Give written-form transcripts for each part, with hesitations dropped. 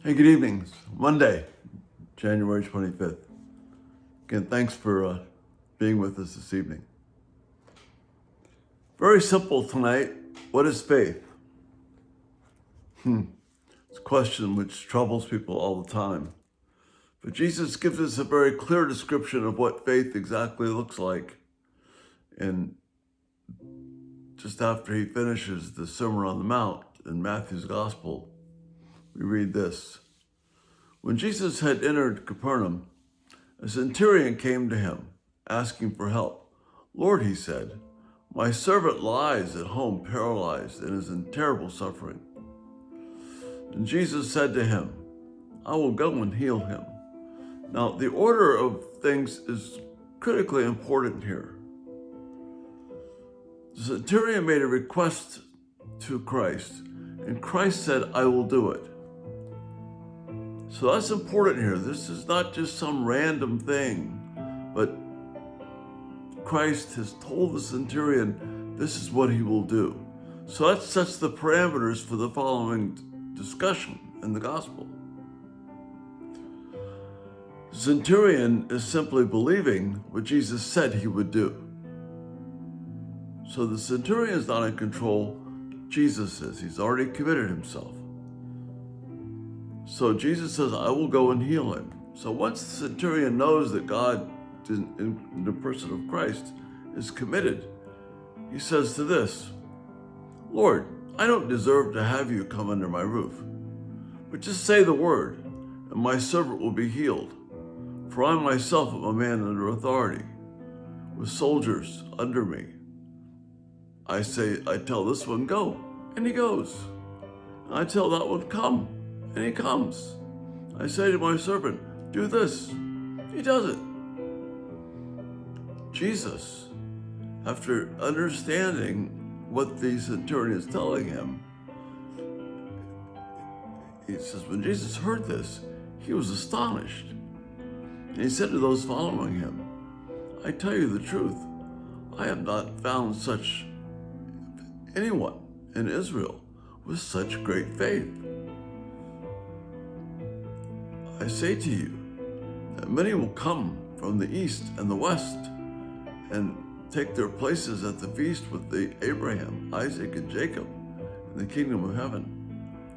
Hey, good evening. It's Monday, January 25th. Again, thanks for being with us this evening. Very simple tonight. What is faith? It's a question which troubles people all the time. But Jesus gives us a very clear description of what faith exactly looks like. And just after he finishes the Sermon on the Mount in Matthew's Gospel, we read this. When Jesus had entered Capernaum, a centurion came to him, asking for help. "Lord," he said, "my servant lies at home paralyzed and is in terrible suffering." And Jesus said to him, "I will go and heal him." Now, the order of things is critically important here. The centurion made a request to Christ, and Christ said, "I will do it." So that's important here. This is not just some random thing, but Christ has told the centurion this is what he will do. So that sets the parameters for the following discussion in the gospel. The centurion is simply believing what Jesus said he would do. So the centurion is not in control. Jesus is. He's already committed himself. So Jesus says, "I will go and heal him." So once the centurion knows that God, in the person of Christ, is committed, he says to this, "Lord, I don't deserve to have you come under my roof, but just say the word, and my servant will be healed. For I myself am a man under authority, with soldiers under me. I tell this one, go, and he goes. I tell that one, come, and he comes. I say to my servant, do this. He does it." Jesus, after understanding what the centurion is telling him, he says, when Jesus heard this, he was astonished. And he said to those following him, "I tell you the truth, I have not found anyone in Israel with such great faith. I say to you that many will come from the east and the west and take their places at the feast with Abraham, Isaac, and Jacob in the kingdom of heaven.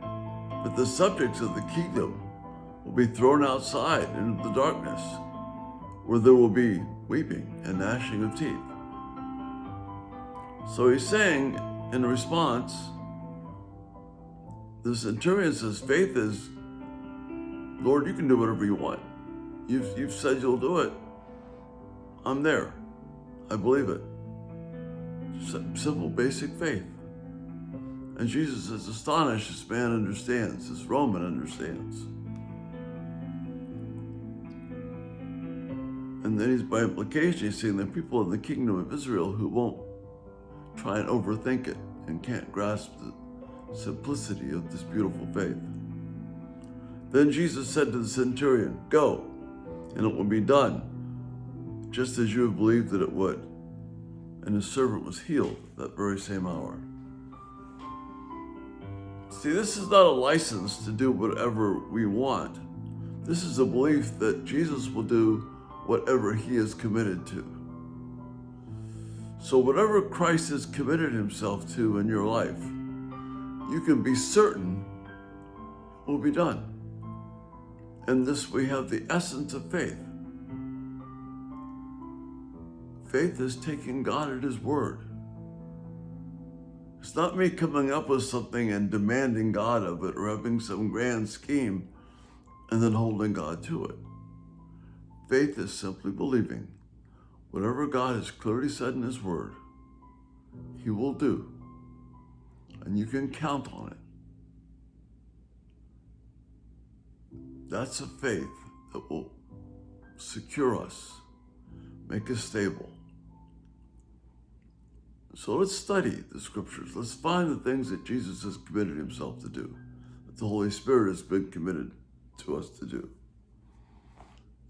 But the subjects of the kingdom will be thrown outside into the darkness, where there will be weeping and gnashing of teeth." So he's saying in response, the centurion says, faith is, "Lord, you can do whatever you want. You've said you'll do it. I'm there. I believe it." Simple, basic faith. And Jesus is astonished. This man understands. This Roman understands. And then he's, by implication, he's saying that people in the kingdom of Israel who won't try and overthink it and can't grasp the simplicity of this beautiful faith. Then Jesus said to the centurion, "Go, and it will be done, just as you have believed that it would." And his servant was healed that very same hour. See, this is not a license to do whatever we want. This is a belief that Jesus will do whatever he is committed to. So whatever Christ has committed himself to in your life, you can be certain will be done. In this we have the essence of faith. Faith is taking God at his word. It's not me coming up with something and demanding God of it or having some grand scheme and then holding God to it. Faith is simply believing whatever God has clearly said in his word, he will do. And you can count on it. That's a faith that will secure us, make us stable. So let's study the scriptures. Let's find the things that Jesus has committed himself to do, that the Holy Spirit has been committed to us to do,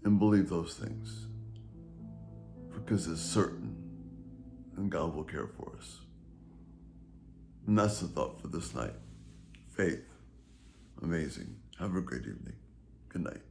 and believe those things, because it's certain and God will care for us. And that's the thought for this night. Faith. Amazing. Have a great evening. Good night.